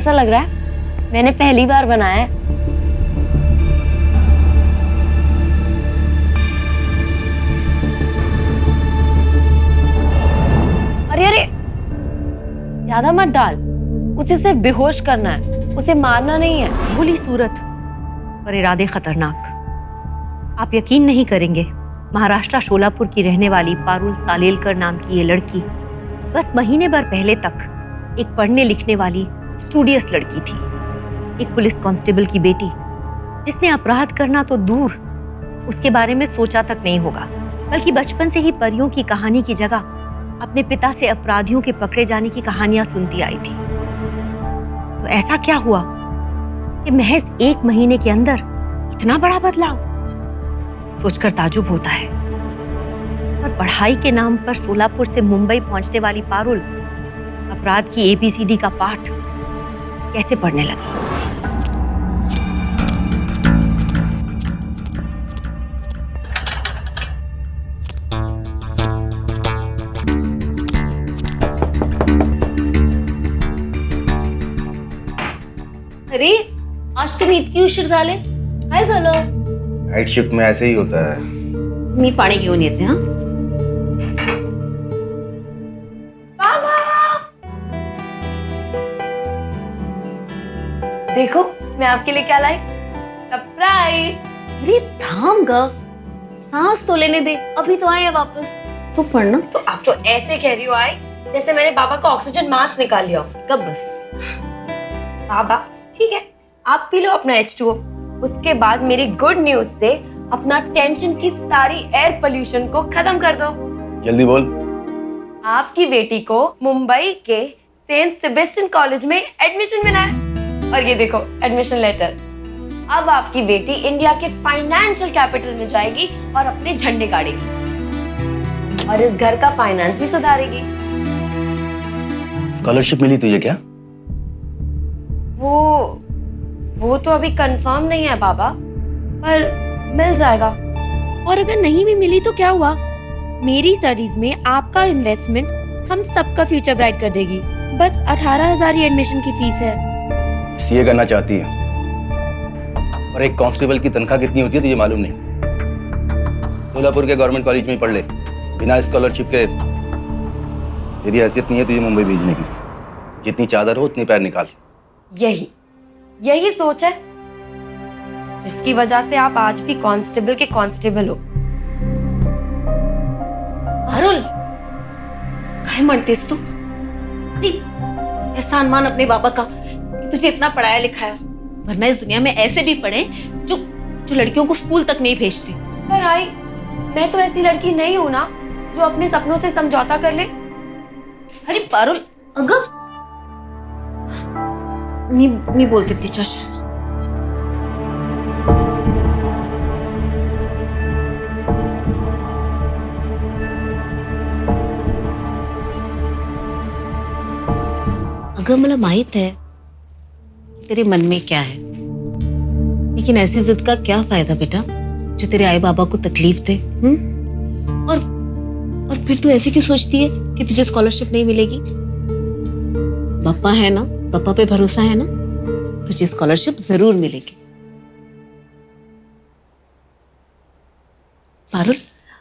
कैसा लग रहा है? मैंने पहली बार बनाया है। अरे अरे, ज्यादा मत डाल। उसे सिर्फ बेहोश करना है, उसे मारना नहीं है। भोली सूरत और इरादे खतरनाक। आप यकीन नहीं करेंगे, महाराष्ट्र शोलापुर की रहने वाली पारुल सालेलकर नाम की ये लड़की बस महीने भर पहले तक एक पढ़ने लिखने वाली स्टूडियस लड़की थी। एक पुलिस कांस्टेबल की बेटी जिसने अपराध करना तो दूर, उसके बारे में सोचा तक नहीं होगा, बल्कि बचपन से ही परियों की कहानी की जगह अपने पिता से अपराधियों के पकड़े जाने की कहानियां सुनती आई थी। तो ऐसा क्या हुआ कि महज 1 महीने के अंदर इतना बड़ा बदलाव? सोचकर ताजुब होता है। पर पढ़ाई के नाम पर सोलापुर से मुंबई पहुंचने वाली पारुल अपराध की ABCD का पाठ कैसे पढ़ने लगी? अरे आज तुम्ही इतकी उशीर झाले, काय झालं? नाइट शिफ्ट में ऐसे ही होता है। मी पाणी घेऊन येते। हाँ, देखो मैं आपके लिए क्या लाई, सरप्राइज। अरे थाम ग, सांस तो लेने दे, अभी तो आए हैं वापस। तो पढ़ना। तो आप तो ऐसे कह रही हो आई जैसे मैंने बाबा का ऑक्सीजन मास्क निकाल लिया हो। कब बस। बाबा ठीक है, आप पी लो अपना H2O। उसके बाद मेरी गुड न्यूज से अपना टेंशन की सारी एयर पोल्यूशन को खत्म कर दो। जल्दी बोल। आपकी बेटी को मुंबई के सेंट सेबेस्टियन कॉलेज में एडमिशन मिला है। और ये देखो एडमिशन लेटर। अब आपकी बेटी इंडिया के फाइनेंशियल कैपिटल में जाएगी और अपने झंडे गाड़ेगी और इस घर का फाइनेंस भी सुधारेगी। स्कॉलरशिप मिली तुझे क्या? वो तो अभी कंफर्म नहीं है बाबा, पर मिल जाएगा। और अगर नहीं भी मिली तो क्या हुआ? मेरी स्टडीज में आपका इन्वेस्टमेंट हम सबका फ्यूचर ब्राइट कर देगी। बस 18,000 ही एडमिशन की फीस है। सीए करना चाहती है और एक कांस्टेबल की तनख्वाह कितनी होती है तुझे मालूम नहीं? सोलापुर के गवर्नमेंट कॉलेज में ही पढ़ ले, बिना स्कॉलरशिप के। तेरी हैसियत नहीं है तुझे मुंबई भेजने की। जितनी चादर हो उतनी पैर निकाल। यही सोच है जिसकी वजह से आप आज भी कांस्टेबल के कांस्टेबल हो। पारुल, काय म्हणतेस तू? अरे एहसान मान अपने बाबा का कि तुझे इतना पढ़ाया लिखाया, वरना इस दुनिया में ऐसे भी पढ़े जो लड़कियों को स्कूल तक नहीं भेजते। पर आई, मैं तो ऐसी लड़की नहीं हूं ना जो अपने सपनों से समझौता कर ले। अरे पारुल, अगं मी बोलते तिच्याशी। अगं मला माहित है तेरे मन में क्या है, लेकिन ऐसी जिद का क्या फायदा बेटा जो तेरे आए बाबा को तकलीफ दे। और फिर तू ऐसे क्यों सोचती है कि तुझे स्कॉलरशिप नहीं मिलेगी? पापा है ना, पापा पे भरोसा है ना, तुझे स्कॉलरशिप जरूर मिलेगी। पारुल,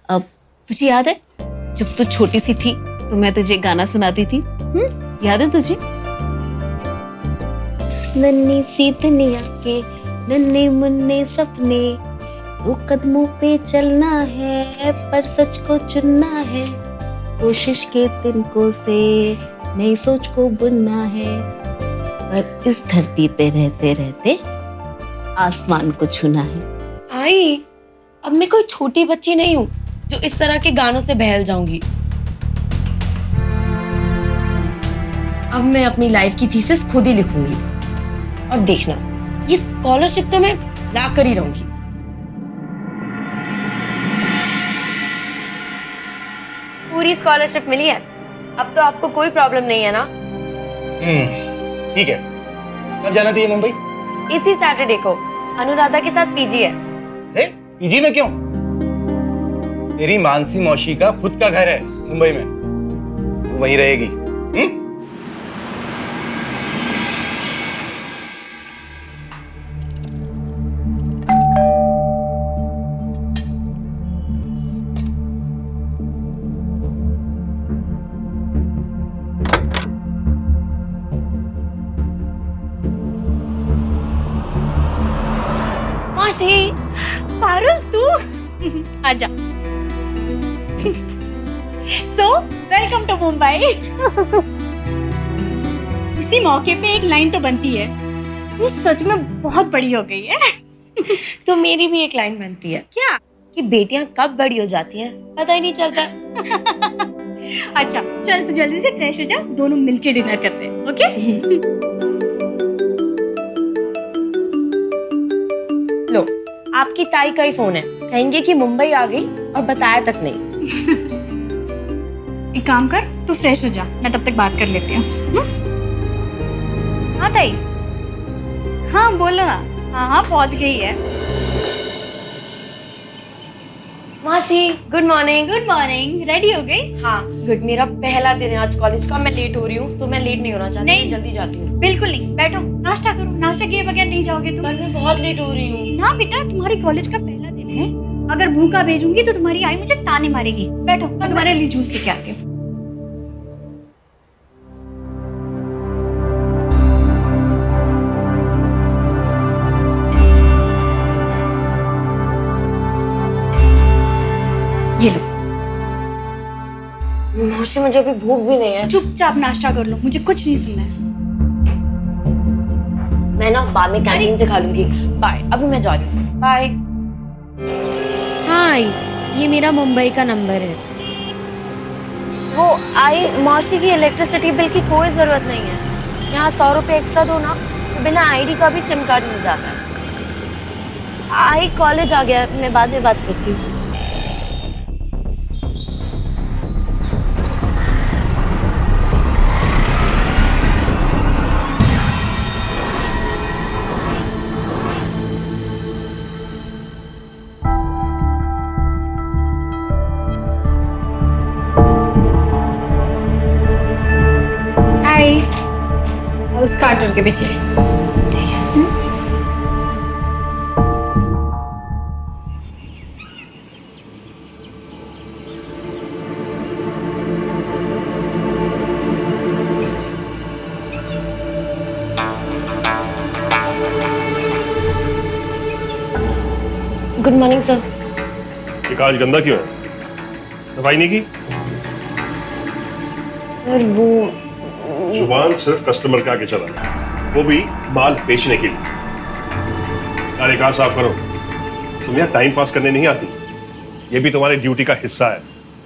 अब तुझे याद है जब तू छोटी सी थी तो मैं तुझे गाना सुनाती थी? याद है तुझे? नन्ही सी दुनिया के नन्हे मुन्ने सपने, 2 कदमों पे चलना है पर सच को चुनना है, कोशिश के तिनकों से नई सोच को बुनना है, पर इस धरती पे रहते रहते आसमान को छूना है। आई, अब मैं कोई छोटी बच्ची नहीं हूँ जो इस तरह के गानों से बहल जाऊंगी। अब मैं अपनी लाइफ की थीसिस खुद ही लिखूंगी और देखना, ये स्कॉलरशिप तो मैं ला कर ही रहूंगी। पूरी स्कॉलरशिप मिली है, अब तो आपको कोई प्रॉब्लम नहीं है ना? ठीक है। कब जाना थी मुंबई? इसी सैटरडे को अनुराधा के साथ पीजी है। अरे पीजी में क्यों? तेरी मानसी मौसी का खुद का घर है मुंबई में, तू वहीं रहेगी। पारुल तू आजा। So welcome to Mumbai. इसी मौके पे एक लाइन तो बनती है, तू सच में बहुत बड़ी हो गई है। तो मेरी भी एक लाइन बनती है क्या? कि बेटियां कब बड़ी हो जाती हैं पता ही नहीं चलता। अच्छा चल तू जल्दी से फ्रेश हो जा, दोनों मिलके डिनर करते हैं, ओके? लो, आपकी ताई का ही फोन है, कहेंगे कि मुंबई आ गई और बताया तक नहीं। एक काम कर, तू फ्रेश हो जा, मैं तब तक बात कर लेती हूँ। हाँ ताई। हाँ बोलो ना। हाँ पहुंच गई है। मासी good morning. Good morning, ready हो गई? हाँ गुड, मेरा पहला दिन है आज कॉलेज का, मैं लेट हो रही हूँ तो मैं लेट नहीं होना चाहती, नहीं। मैं जल्दी जाती हूँ। बिल्कुल नहीं, बैठो नाश्ता करो, नाश्ता किए बगैर नहीं जाओगे तुम। पर मैं बहुत लेट हो रही हूँ। ना बेटा, तुम्हारी कॉलेज का पहला दिन है, अगर भूखा भेजूंगी तो तुम्हारी आई मुझे ताने मारेगी। बैठो, मैं तुम्हारे लिए जूस लेके आती हूँ। ये लो। मासी मुझे अभी भूख भी नहीं है। चुपचाप नाश्ता कर लो, मुझे कुछ नहीं सुनना है। मैं ना बाद में कैंटीन से खा लूंगी। बाय, अभी मैं जा रही हूँ। बाय। हाँ ये मेरा मुंबई का नंबर है। वो आई मासी की इलेक्ट्रिसिटी बिल की कोई जरूरत नहीं है। यहाँ 100 रुपये एक्स्ट्रा दो ना तो बिना आईडी का भी सिम कार्ड मिल जाता है। आई कॉलेज आ गया, मैं बाद में बात करती हूँ। हाय। उस कार्टून के पीछे। Good morning sir. ये कांच गंदा क्यों है? सफाई नहीं की? सर वो जुबान सिर्फ कस्टमर के आगे चला है, वो भी माल बेचने के लिए। यार एक साफ करो, तुम यहाँ टाइम पास करने नहीं आती, ये भी तुम्हारी ड्यूटी का हिस्सा है,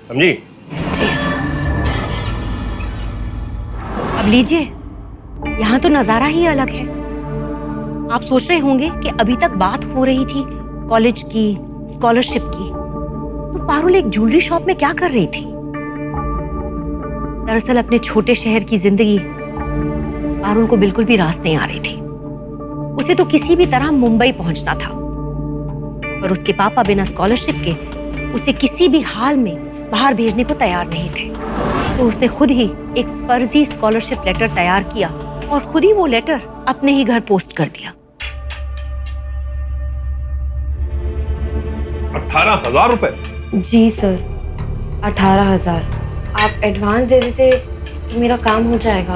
समझी? जी सर। अब लीजिए, यहाँ तो नजारा ही अलग है। आप सोच रहे होंगे कि अभी तक बात हो रही थी कॉलेज की, स्कॉलरशिप की, तो पारुल एक ज्वेलरी शॉप में क्या कर रही थी? दरअसल अपने छोटे शहर की जिंदगी पारुल को बिल्कुल भी रास नहीं आ रही थी। उसे तो किसी भी तरह मुंबई पहुंचना था, पर उसके पापा बिना स्कॉलरशिप के उसे किसी भी हाल में बाहर भेजने को तैयार नहीं थे। तो उसने खुद ही एक फर्जी स्कॉलरशिप लेटर तैयार किया और खुद ही वो लेटर अपने ही घर पोस्ट कर दिया। 18,000 रुपए? जी सर, 18,000। आप एडवांस दे देते तो मेरा काम हो जाएगा।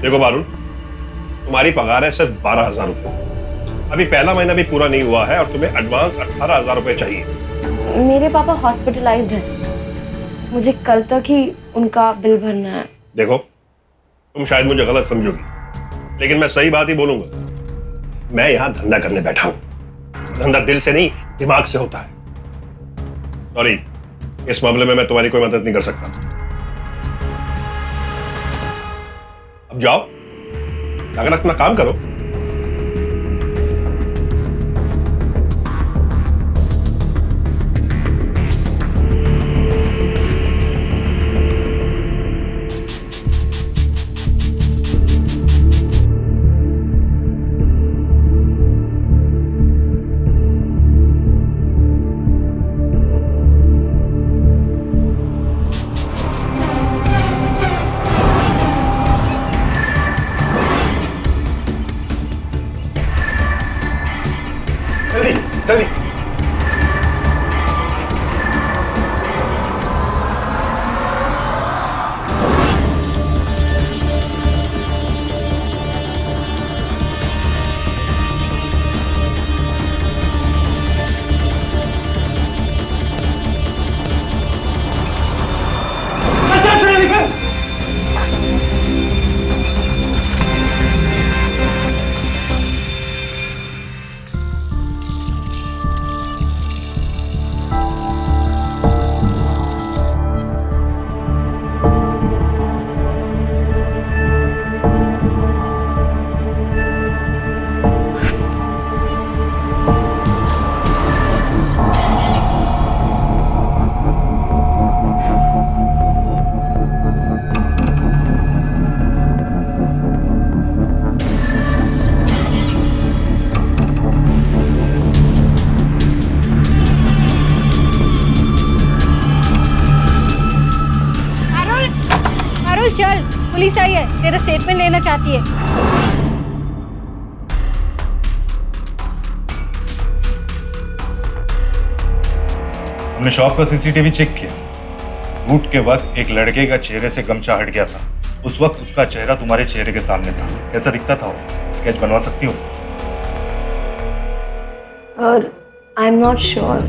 देखो पारुल, तुम्हारी पगार है सिर्फ 12,000 रुपए। अभी पहला महीना भी पूरा नहीं हुआ है और तुम्हें एडवांस 18,000 रुपए चाहिए। मेरे पापा हॉस्पिटलाइज्ड हैं, मुझे कल तक ही उनका बिल भरना है। देखो, तुम शायद मुझे गलत समझोगी, लेकिन मैं सही बात ही बोलूंगा। मैं यहाँ धंधा करने बैठा हूँ। धंधा दिल से नहीं, दिमाग से होता है। सॉरी, इस मामले में मैं तुम्हारी कोई मदद नहीं कर सकता। अब जाओ, अगर अपना काम करो। जल्दी जल्दी। पुलिस आई है, तेरा स्टेटमेंट लेना चाहती है। हमने शॉप का सीसीटीवी चेक किया। लूट के वक्त एक लड़के का चेहरे से गमछा हट गया था। उस वक्त उसका चेहरा तुम्हारे चेहरे के सामने था। कैसा दिखता था वो? स्केच बनवा सकती हो? और आई एम नॉट श्योर,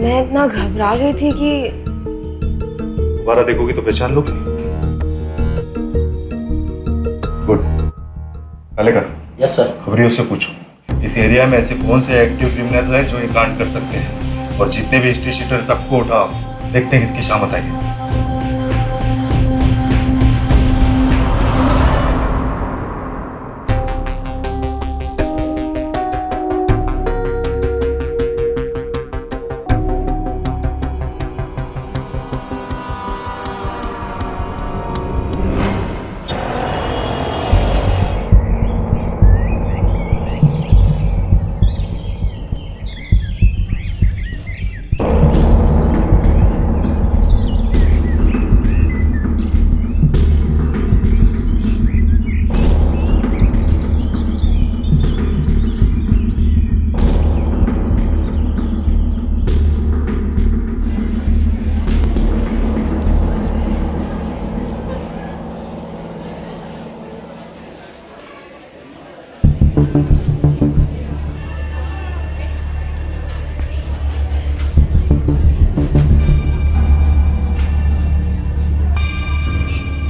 मैं इतना घबरा गई थी कि दोबारा देखोगी तो पहचान लोगी। गुड। पहले का यस सर। खबरियों से पूछो इस एरिया में ऐसे कौन से एक्टिव क्रिमिनल हैं जो ये कांड कर सकते हैं, और जितने भी हिस्ट्री शीटर सबको उठाओ, देखते हैं किसकी शामत आएगी।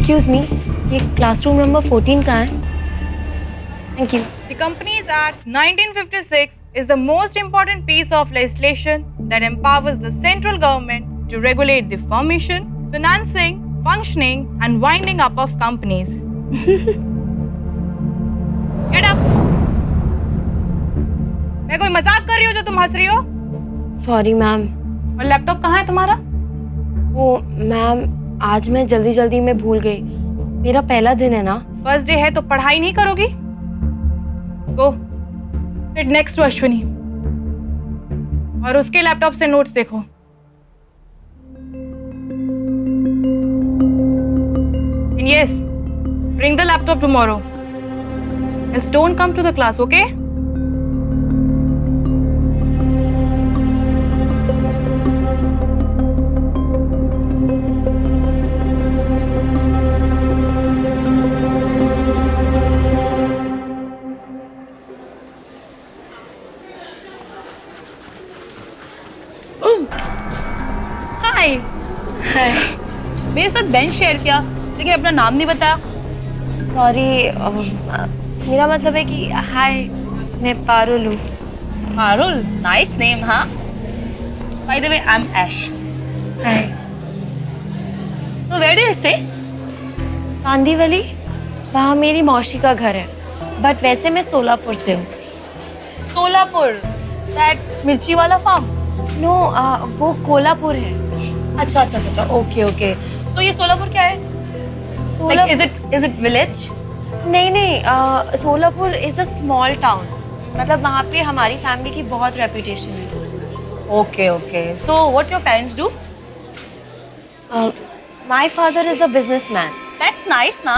एक्सक्यूज मी, ये क्लासरूम नंबर 14 कहाँ है? Thank you. The Companies Act 1956 is the most important piece of legislation that empowers the central government to regulate the formation, financing, functioning, and winding up of companies. Get up! मैं कोई मजाक कर रही हूँ जो तुम हंस रही हो? Sorry ma'am. और लैपटॉप कहाँ है तुम्हारा? वो मैम, आज मैं जल्दी में भूल गई। मेरा पहला दिन है ना। फर्स्ट डे है तो पढ़ाई नहीं करोगी? Go sit next to Ashwini और उसके लैपटॉप से नोट्स देखो। And yes, bring the laptop tomorrow. Else don't come to the class, okay? हाय। हाय। मेरे साथ बेंच शेयर किया लेकिन अपना नाम नहीं बताया। सॉरी, मेरा मतलब है कि हाय, मैं पारुल हूँ। Parul, nice name. हाँ, by the way I am Ash. Hi. So where do you stay? Kandivali, वहाँ मेरी मौसी का घर है, बट वैसे मैं सोलापुर से हूँ। सोलापुर, दैट मिर्ची वाला फार्म? नो, वो कोल्हापुर है। अच्छा, ओके। सो ये सोलापुर क्या है? Like, is it village? नहीं, Solapur is a small town. मतलब वहाँ पे हमारी फैमिली की बहुत रेपुटेशन है। Okay. So what your parents do? My father is a businessman. That's nice ना।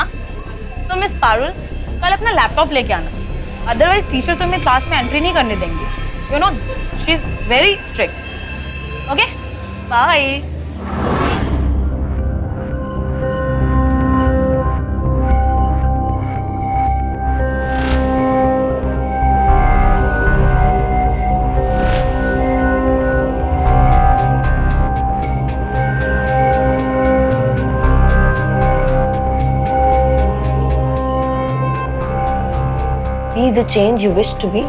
So Miss पारुल, कल अपना लैपटॉप लेके आना, अदरवाइज टीचर तुम्हें क्लास में एंट्री नहीं करने देंगी। You know, she's very strict. Okay? Bye. Be the change you wish to be.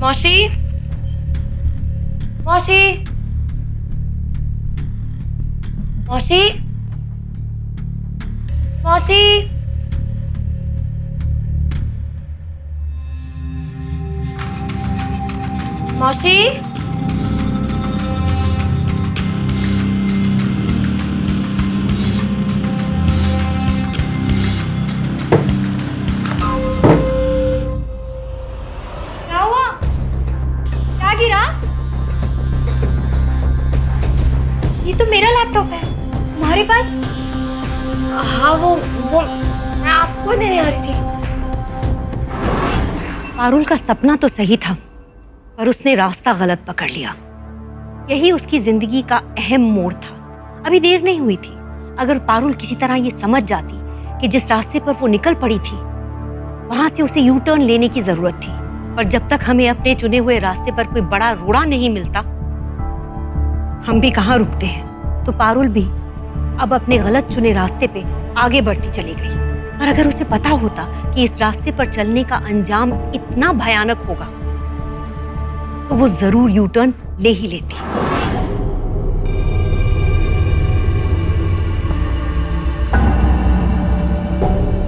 मौसी, मौसी, मौसी, मौसी, मौसी, लैपटॉप है तुम्हारे पास? हाँ वो मैं आपको देने आ रही थी। पारुल का सपना तो सही था, पर उसने रास्ता गलत पकड़ लिया। यही उसकी जिंदगी का अहम मोड़ था। अभी देर नहीं हुई थी। अगर पारुल किसी तरह ये समझ जाती कि जिस रास्ते पर वो निकल पड़ी थी वहां से उसे यू टर्न लेने की जरूरत थी, पर जब तक हमें अपने चुने हुए रास्ते पर कोई बड़ा रोड़ा नहीं मिलता हम भी कहाँ रुकते हैं। तो पारुल भी अब अपने गलत चुने रास्ते पे आगे बढ़ती चली गई। पर अगर उसे पता होता कि इस रास्ते पर चलने का अंजाम इतना भयानक होगा तो वो जरूर यू टर्न ले ही लेती।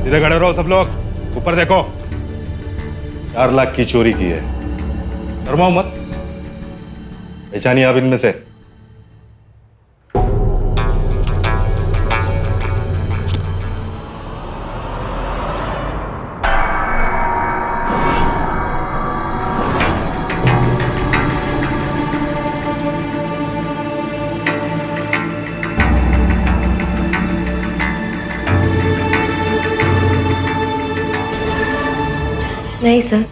इधर खड़े रहो सब लोग, ऊपर देखो। 4 लाख की चोरी की है, शर्माओ मत। पहचानिए आप इनमें से। नहीं सर,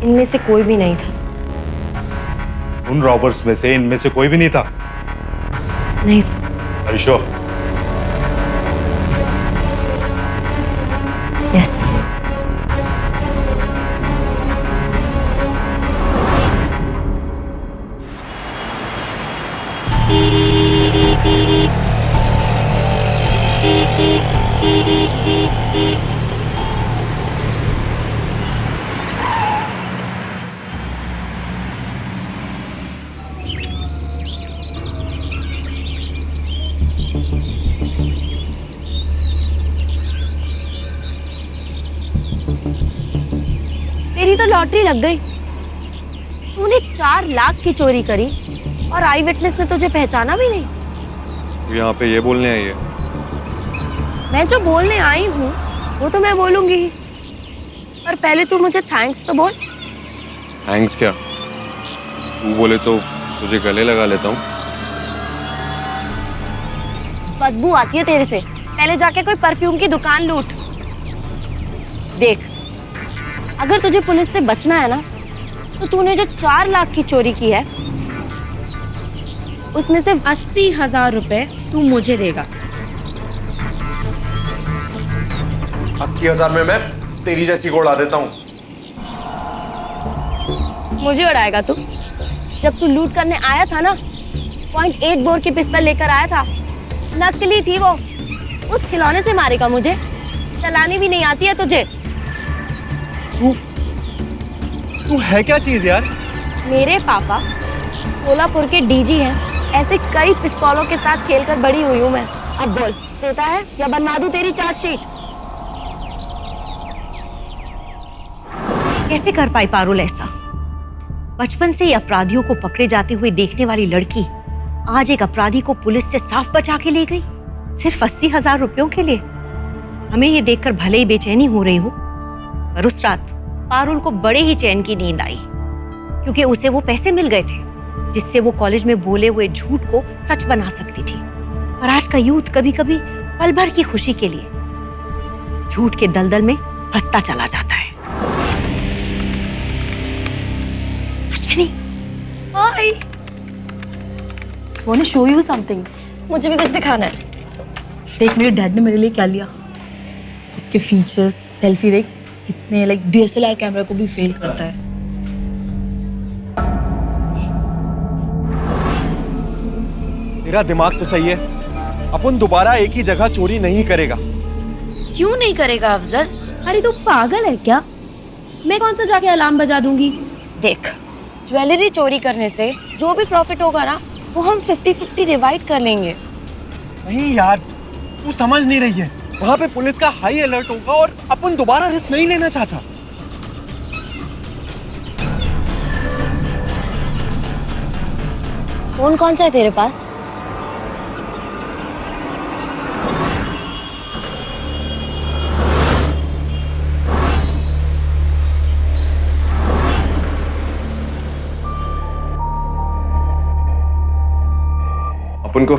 इनमें से कोई भी नहीं था। उन रॉबर्स में से इनमें से कोई भी नहीं था? नहीं sir. Are you sure? Yes. तेरी तो लॉटरी लग गई। तूने 4 लाख की चोरी करी और आई विटनेस ने तुझे पहचाना भी नहीं। तो यहाँ पे ये बोलने आई है? मैं जो बोलने आई हूँ वो तो मैं बोलूंगी ही, पर पहले तू मुझे थैंक्स तो बोल। थैंक्स क्या? तू बोले तो तुझे गले लगा लेता हूँ। बदबू आती है तेरे से। पहले जाके कोई परफ्यूम की दुकान लूट। देख, अगर तुझे पुलिस से बचना है ना तो तूने जो 4 लाख की चोरी की है उसमें से 80,000 रुपए तू मुझे देगा। 80,000 में मैं तेरी जैसी को उड़ा देता हूँ। मुझे उड़ाएगा तू? जब तू लूट करने आया था ना, 0.8 बोर की पिस्तौल लेकर आया था। नकली थी वो। उस खिलौने से मारेगा मुझे? चलानी भी नहीं आती है तुझे? तू है क्या चीज यार? मेरे पापा सोलापुर के डीजी हैं। ऐसे कई पिस्तौलों के साथ खेलकर बड़ी हुई हूँ मैं। अब बोल, देता है या बनवा दूं तेरी चार्जशीट? कैसे कर पाई पारुल ऐसा? बचपन से ही अपराधियों को पकड़े जाते हुए देखने वाली लड़की आज एक अपराधी को पुलिस से साफ बचा के ले गई, सिर्फ 80,000 रुपयों के लिए। हमें ये देखकर भले ही बेचैनी हो रही हो, पर उस रात पारुल को बड़े ही चैन की नींद आई, क्योंकि उसे वो पैसे मिल गए थे जिससे वो कॉलेज में बोले हुए झूठ को सच बना सकती थी। पर आज का यूथ कभी कभी पल भर की खुशी के लिए झूठ के दलदल में फंसता चला जाता है। Ashwini, hi. Want to show you something. मुझे भी कुछ दिखाना है। देख मेरे डैड ने मेरे लिए क्या लिया। इसके फीचर्स, सेल्फी देख, इतने लाइक DSLR कैमरा को भी फेल करता है। तेरा दिमाग तो सही है। अपन दोबारा एक ही जगह चोरी नहीं करेगा। क्यों नहीं करेगा अफजल? अरे तू पागल है क्या? मैं कौन सा जाके अलार्म बजा दूंगी? देख, ज्वेलरी चोरी करने से जो भी प्रॉफिट होगा ना वो हम 50-50 डिवाइड कर लेंगे। नहीं यार, तू समझ नहीं रही है। वहाँ पे पुलिस का हाई अलर्ट होगा और अपन दोबारा रिस्क नहीं लेना चाहता। फोन कौन सा है तेरे पास? अपन को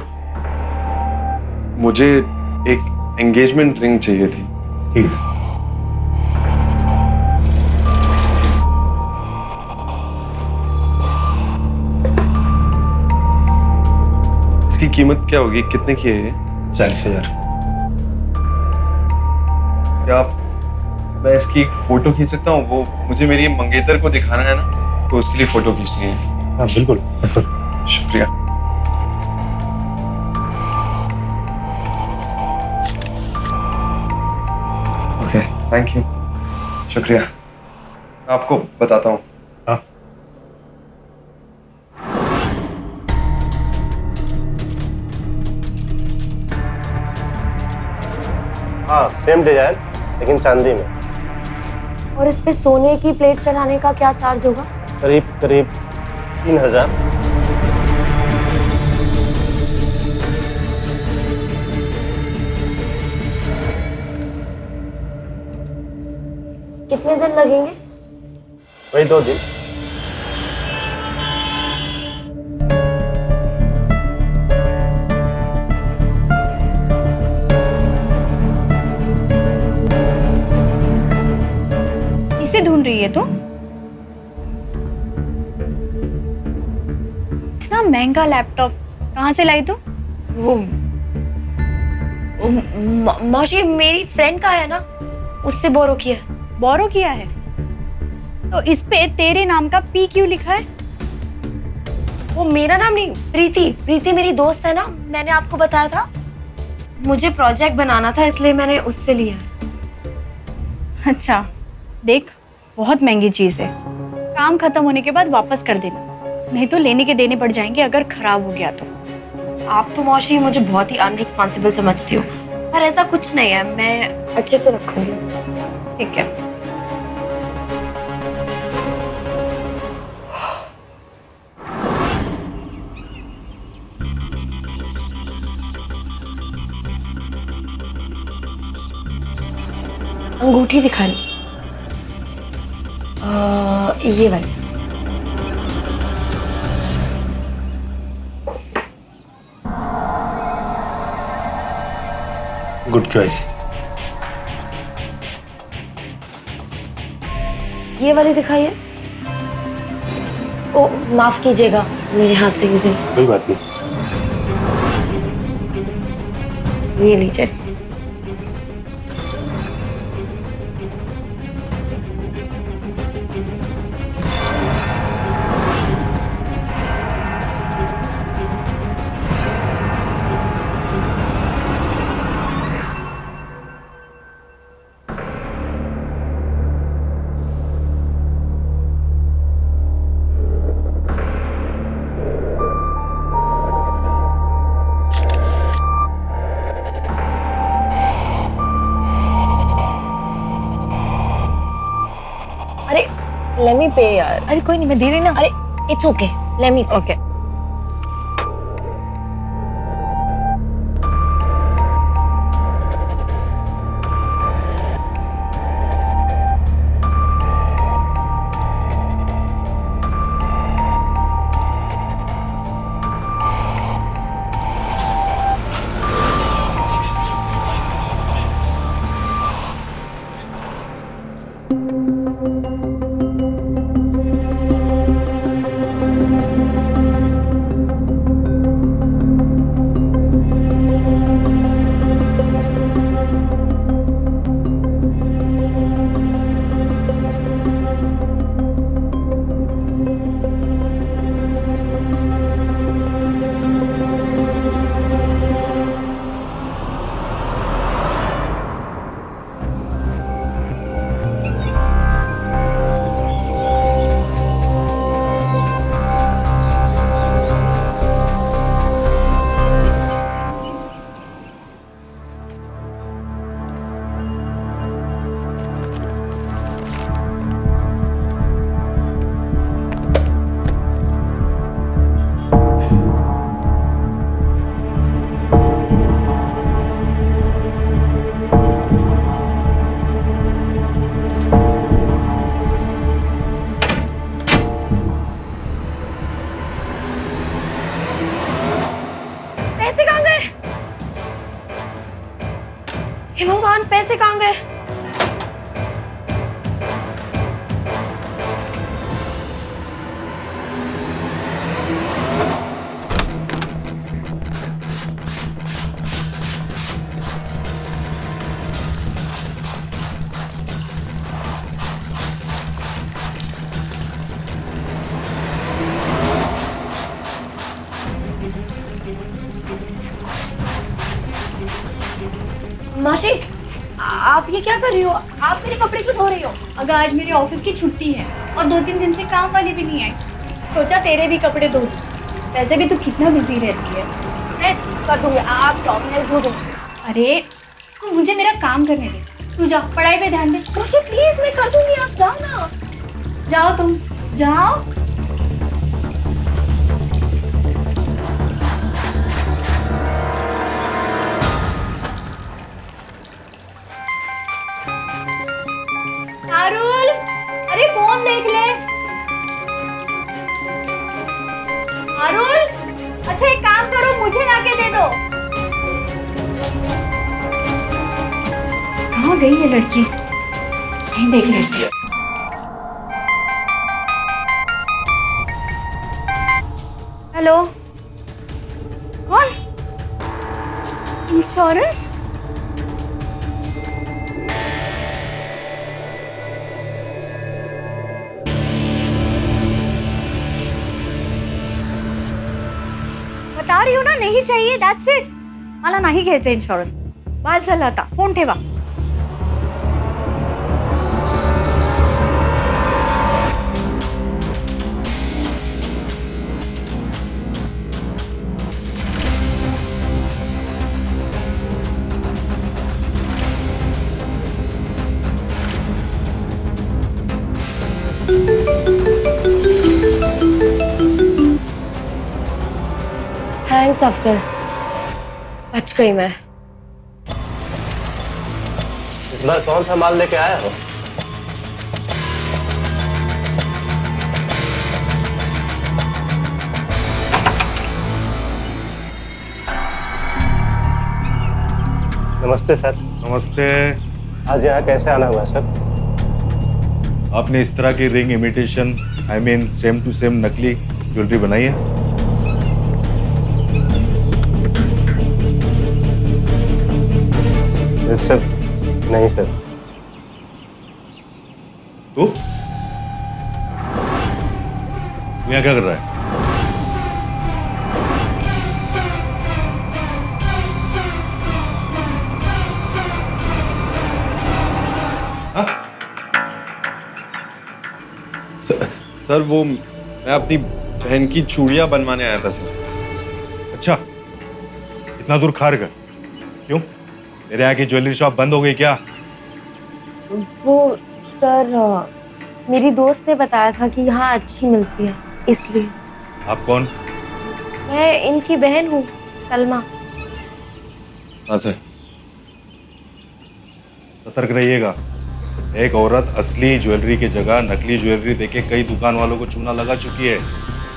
मुझे एक एंगेजमेंट रिंग चाहिए थी। ठीक है। इसकी कीमत क्या होगी, कितने की है ये? 40,000। क्या मैं इसकी एक फोटो खींच सकता हूँ? वो मुझे मेरी मंगेतर को दिखाना है ना, तो उसके लिए फोटो खींचनी है। हाँ बिल्कुल बिल्कुल। शुक्रिया। ओके, थैंक यू, शुक्रिया। मैं आपको बताता हूँ। हाँ। हाँ सेम डिजाइन लेकिन चांदी में। और इस पे सोने की प्लेट चढ़ाने का क्या चार्ज होगा? करीब करीब 3,000। कितने दिन लगेंगे? वही 2 दिन। इसे ढूंढ रही है तू? इतना महंगा लैपटॉप कहाँ से लाई तू? मौसी मेरी फ्रेंड का है ना, उससे बोरो किया है। बोरो किया है? तो इस पे तेरे नाम का पी क्यों लिखा है? वो मेरा नाम नहीं, प्रीति। प्रीति मेरी दोस्त है ना, मैंने आपको बताया था। मुझे प्रोजेक्ट बनाना था इसलिए मैंने उससे लिया। अच्छा देख, बहुत महंगी चीज है, काम खत्म होने के बाद वापस कर देना, नहीं तो लेने के देने पड़ जाएंगे अगर खराब हो गया तो। आप तो मौसी मुझे बहुत ही अनरिस्पॉन्सिबल समझती हो, पर ऐसा कुछ नहीं है, मैं अच्छे से रखूंगी। ठीक है। अंगूठी दिखानी, ये वाली। Good choice. ये वाली दिखाइए। ओ माफ कीजिएगा, मेरे हाथ से गिर गई। कोई बात नहीं। ये लीजिए। अरे let me pay यार। अरे कोई नहीं, मैं दे रही ना। अरे it's okay, let me pay। Okay. हे भगवान, पैसे कहाँ गए? मासी, आप ये क्या कर रही हो? आप मेरे कपड़े क्यों धो रही हो? अगर आज मेरे ऑफिस की छुट्टी है और 2-3 दिन से काम वाली भी नहीं आई, सोचा तेरे भी कपड़े धो दूं। वैसे भी तू कितना बिजी रहती है। मैं कर दूंगी, आप जाओ, मैं धो दूंगी। अरे तू मुझे मेरा काम करने दे, तू जा पढ़ाई पे ध्यान दे। मासी प्लीज, मैं कर दूंगी, आप जाओ ना। जाओ तुम, जाओ। पारुल, अरे फोन देख ले। पारुल, अच्छा एक काम करो, मुझे लाके दे दो। कहाँ गई ये लड़की? कहीं देख लेती है। हेलो, कौन? इंश्योरेंस? बता रही हो ना, नहीं चाहिए, that's it. मला नाही घ्यायचं इन्शुरन्स. बस झालं आता, फोन ठेवा. थैंक्स अफसर, बच गई मैं। इस बार कौन सा माल लेके आया हो? नमस्ते सर। नमस्ते। आज यहाँ कैसे आना हुआ सर? आपने इस तरह की ring imitation, I mean same to same नकली ज्वेलरी बनाई है? सर नहीं सर। तू यहाँ क्या कर रहा है? सर वो मैं अपनी बहन की चूड़ियां बनवाने आया था सर। अच्छा, इतना दूर खार कर क्यों? मेरे यहाँ की ज्वेलरी शॉप बंद हो गई क्या? वो सर, मेरी दोस्त ने बताया था कि यहाँ अच्छी मिलती है, इसलिए। आप कौन? मैं इनकी बहन हूँ, सलमा। हाँ सर। सतर्क रहिएगा। एक औरत असली ज्वेलरी की जगह नकली ज्वेलरी देके कई दुकान वालों को चूना लगा चुकी है।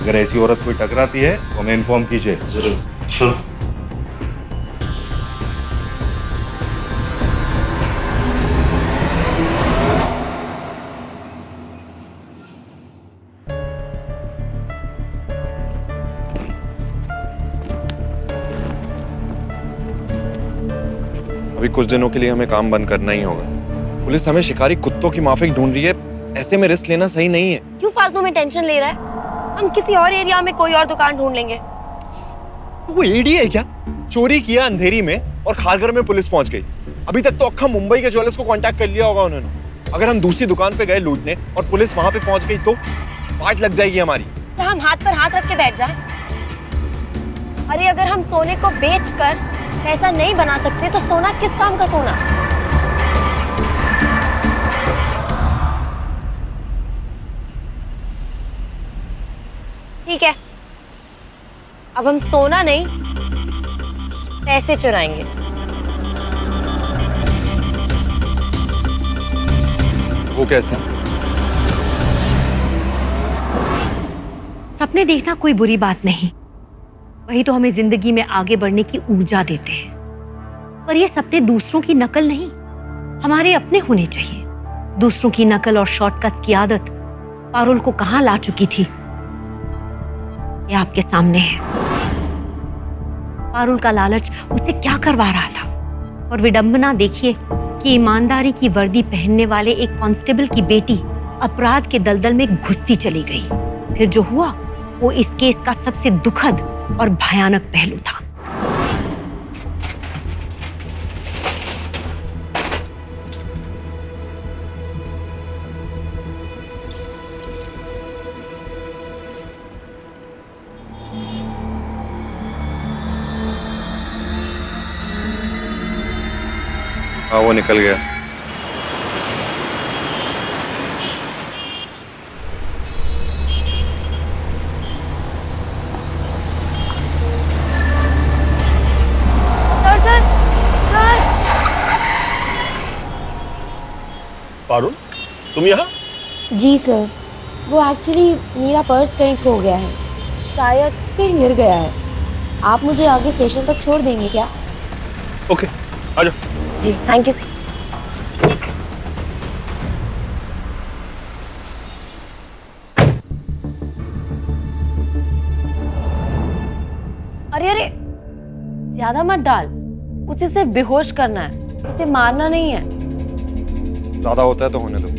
अगर ऐसी औरत कोई टकराती है तो हमें इन्फॉर्म कीजिए। जरूर। अभी कुछ दिनों के लिए हमें काम बंद करना ही होगा। पुलिस हमें शिकारी कुत्तों की माफिक ढूंढ रही है, ऐसे में रिस्क लेना सही नहीं है। क्यों फालतू में टेंशन ले रहा है? हम किसी और एरिया में कोई और दुकान ढूंढ लेंगे। तो वो एडी है क्या? चोरी किया अंधेरी में और खारघर में पुलिस पहुंच गई। अभी तक तो अक्खा मुंबई के ज्वेलर्स को कांटेक्ट कर लिया होगा उन्होंने। अगर हम दूसरी दुकान पे गए लूटने और पुलिस वहां पे पहुंच गई तो पार्ट लग जाएगी हमारी। तो हम हाथ पर हाथ रख के बैठ जाए? अरे अगर हम सोने को बेचकर पैसा नहीं बना सकते तो सोना किस काम का सोना? ठीक है, अब हम सोना नहीं पैसे चुराएंगे। वो कैसे? सपने देखना कोई बुरी बात नहीं, वही तो हमें जिंदगी में आगे बढ़ने की ऊर्जा देते हैं। पर ये सपने दूसरों की नकल नहीं, हमारे अपने होने चाहिए। दूसरों की नकल और शॉर्टकट्स की आदत पारुल को कहां ला चुकी थी, ये आपके सामने है। पारुल का लालच उसे क्या करवा रहा था, और विडंबना देखिए कि ईमानदारी की वर्दी पहनने वाले एक कांस्टेबल की बेटी अपराध के दलदल में घुसती चली गई। फिर जो हुआ वो इस केस का सबसे दुखद और भयानक पहलू था। हाँ वो निकल गया। सर सर पारुल, तुम यहाँ? जी सर, वो एक्चुअली मेरा पर्स कहीं खो गया है, शायद फिर गिर गया है। आप मुझे आगे स्टेशन तक छोड़ देंगे क्या? ओके, आ जाओ। जी थैंक यू सर। अरे अरे, ज्यादा मत डाल, उसे सिर्फ बेहोश करना है, उसे मारना नहीं है। ज्यादा होता है तो होने दो।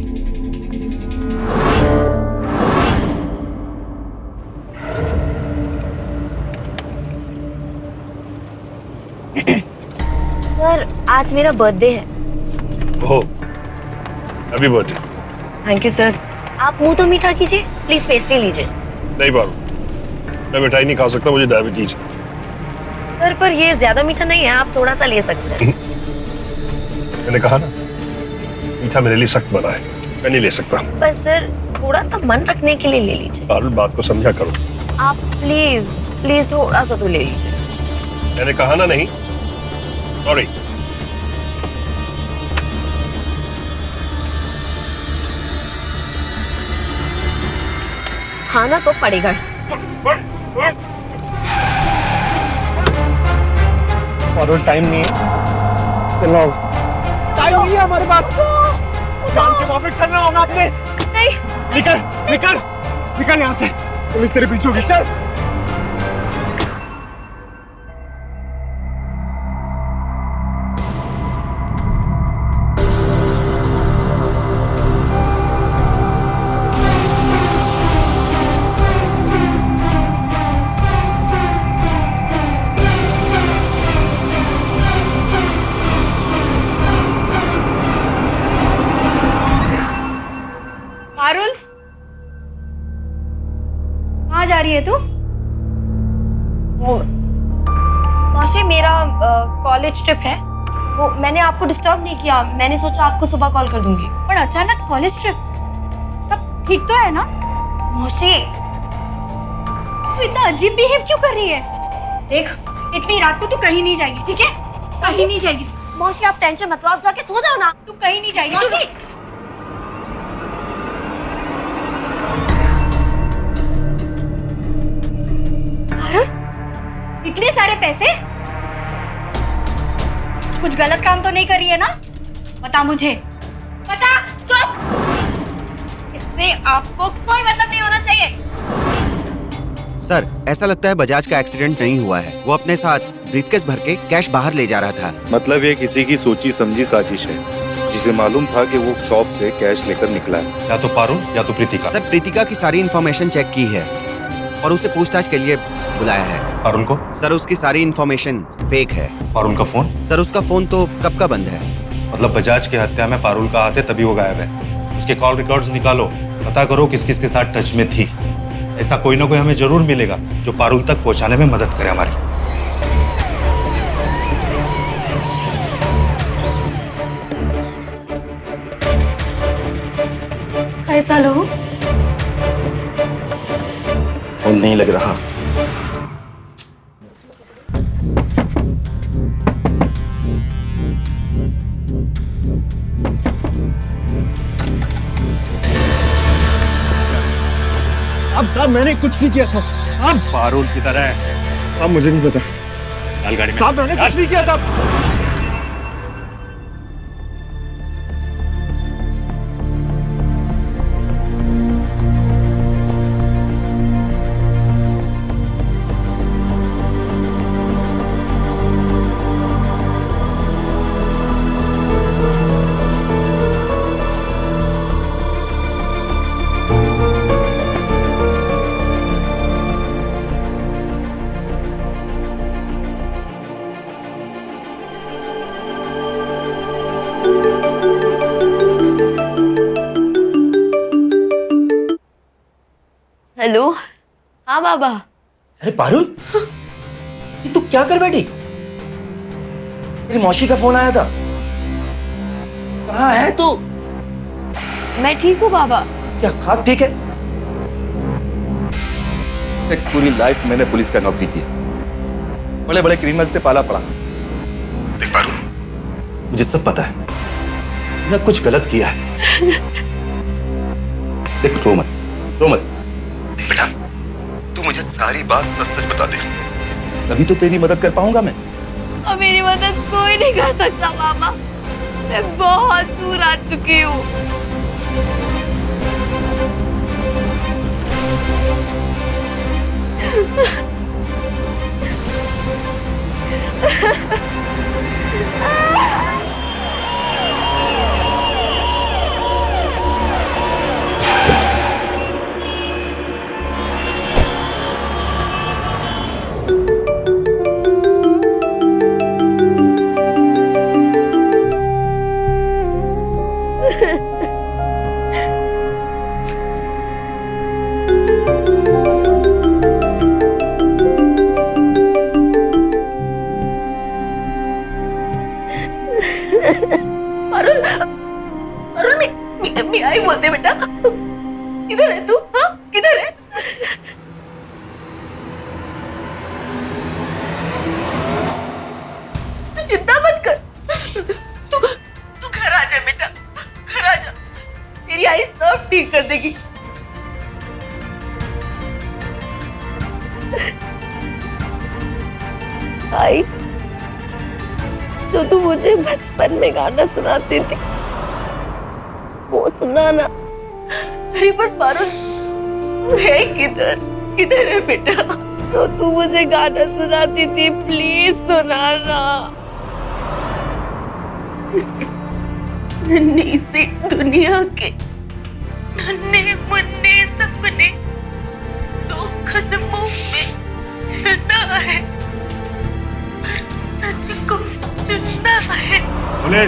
सर आज मेरा बर्थडे है। Oh, happy birthday. Thank you sir. आप मुंह तो मीठा कीजिए, प्लीज पेस्ट्री लीजिए। नहीं पारुल, मैं मिठाई नहीं खा सकता, मुझे डायबिटीज है। सर पर ये ज्यादा मीठा नहीं है, आप थोड़ा सा ले सकते हैं। मैंने कहा ना, मीठा मेरे लिए सख्त बना है, मैं नहीं ले सकता। पर सर थोड़ा सा मन रखने के लिए ले लीजिए। पारुल बात को समझा करो। आप प्लीज प्लीज थोड़ा सा तो ले लीजिए। मैंने कहा ना नहीं। सॉरी। खाना तो पड़ेगा। पारुल टाइम नहीं है, चलो। टाइम नहीं है हमारे पास, जान के वापस चलना होगा आपने। नहीं। निकल निकल निकल यहाँ से, पुलिस तेरे पीछे होगी, चल। पारुल, कहाँ जा रही है तू? वो मौसी मेरा कॉलेज ट्रिप है, वो मैंने आपको डिस्टर्ब नहीं किया, मैंने सोचा आपको सुबह कॉल कर दूंगी। पर अचानक कॉलेज ट्रिप, सब ठीक तो है ना? मौसी तू इतना अजीब बिहेव क्यों कर रही है? देख, इतनी रात को तू कहीं नहीं जाएगी, ठीक है? कहीं नहीं जाएगी। मौसी आप टेंशन मत लो, आप जाके सो जाओ ना। तू कहीं नहीं जाएगी। मौसी इतने सारे पैसे? कुछ गलत काम तो नहीं कर रही है ना? बता मुझे, बता। चुप, इससे आपको कोई मतलब नहीं होना चाहिए। सर, ऐसा लगता है बजाज का एक्सीडेंट नहीं हुआ है। वो अपने साथ ब्रीफकेस भर के कैश बाहर ले जा रहा था। मतलब ये किसी की सोची समझी साजिश है, जिसे मालूम था कि वो शॉप से कैश लेकर निकला है। या तो पारुल या तो प्रीतिका। सर, प्रीतिका की सारी इन्फॉर्मेशन चेक की है और उसे पूछताछ के लिए बुलाया है। पारुल को? सर, उसकी सारी इन्फॉर्मेशन फेक है। पारुल का फोन? सर, उसका फोन तो कब का बंद है। मतलब बजाज की हत्या में पारुल का हाथ है तभी वो गायब है। उसके कॉल रिकॉर्ड्स निकालो, पता करो किस किस के साथ टच में थी। ऐसा कोई ना कोई हमें जरूर मिलेगा जो पारुल तक पहुंचाने में मदद करे हमारी। कैसा लो? फोन नहीं लग रहा। अब साहब मैंने कुछ नहीं किया साहब। अब पारुल की तरह है। अब मुझे नहीं पता डाल गाड़ी में। साहब, मैंने कुछ नहीं किया साहब। हेलो। हाँ बाबा। अरे पारुल, ये तू क्या कर बैठी? तेरी मौसी का फोन आया था। कहाँ है तू? मैं ठीक हूँ बाबा। क्या हाथ ठीक है? एक पूरी लाइफ मैंने पुलिस का नौकरी की, बड़े बड़े क्रिमिनल से पाला पड़ा। देख पारुल, मुझे सब पता है मैंने कुछ गलत किया है। देख रो मत, रो मत। देख बेटा, तू मुझे सारी बात सच सच बता दे, तभी तो तेरी मदद कर पाऊंगा मैं। और मेरी मदद कोई नहीं कर सकता बाबा। मैं बहुत दूर आ चुकी हूँ। मैं आई बोलते बेटा। किधर है तू? हाँ किधर है? तू चिंता मत कर, तू घर आ जा बेटा, घर आ जा। तेरी आई सब ठीक कर देगी। आई, जो तू मुझे बचपन में गाना सुनाती थी वो सुनाना। अरे पर पारुल, तू है किधर? किधर है बेटा? तो तू मुझे गाना सुनाती थी, प्लीज सुनाना। इस नन्ही सी दुनिया के नन्हे मुन्ने सपने दो कदमों पे चलना है, पर सच को चुनना है। बोले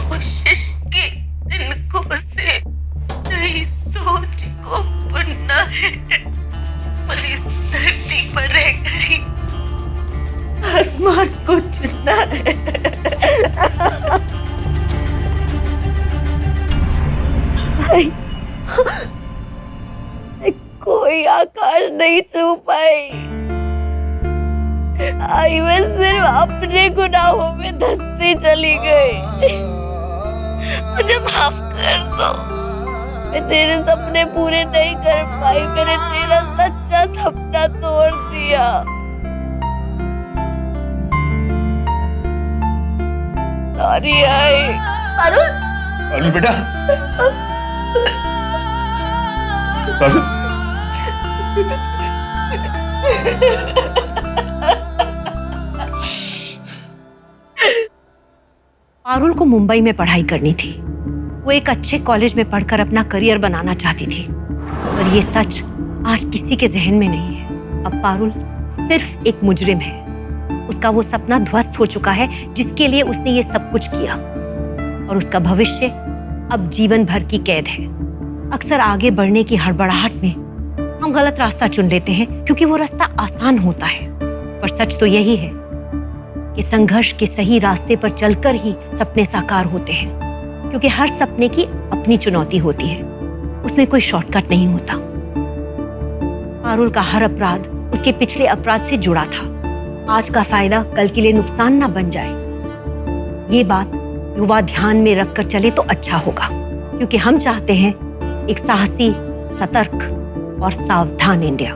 कोशिश के तिनकों से नई सोच को बुनना है, पर इस धरती पर रहकर ही आसमान को चुनना है। आई, कोई आकाश नहीं छू पाई। आई मैं सिर्फ अपने गुनाहों में धंसती चली गई। मुझे माफ कर दो, मैं तेरे सपने पूरे नहीं कर पाई। मैंने तेरा सच्चा सपना तोड़ दिया। Sorry I. पारुल, पारुल बेटा, पारुल। पारुल को मुंबई में पढ़ाई करनी थी। वो एक अच्छे कॉलेज में पढ़कर अपना करियर बनाना चाहती थी, पर ये सच आज किसी के जहन में नहीं है। अब पारुल सिर्फ एक मुजरिम है। उसका वो सपना ध्वस्त हो चुका है जिसके लिए उसने ये सब कुछ किया, और उसका भविष्य अब जीवन भर की कैद है। अक्सर आगे बढ़ने की हड़बड़ाहट में हम गलत रास्ता चुन लेते हैं क्योंकि वो रास्ता आसान होता है, पर सच तो यही है कि संघर्ष के सही रास्ते पर चलकर ही सपने साकार होते हैं, क्योंकि हर सपने की अपनी चुनौती होती है, उसमें कोई शॉर्टकट नहीं होता। पारुल का हर अपराध उसके पिछले अपराध से जुड़ा था। आज का फायदा कल के लिए नुकसान ना बन जाए, ये बात युवा ध्यान में रखकर चले तो अच्छा होगा, क्योंकि हम चाहते हैं एक साहसी, सतर्क और सावधान इंडिया।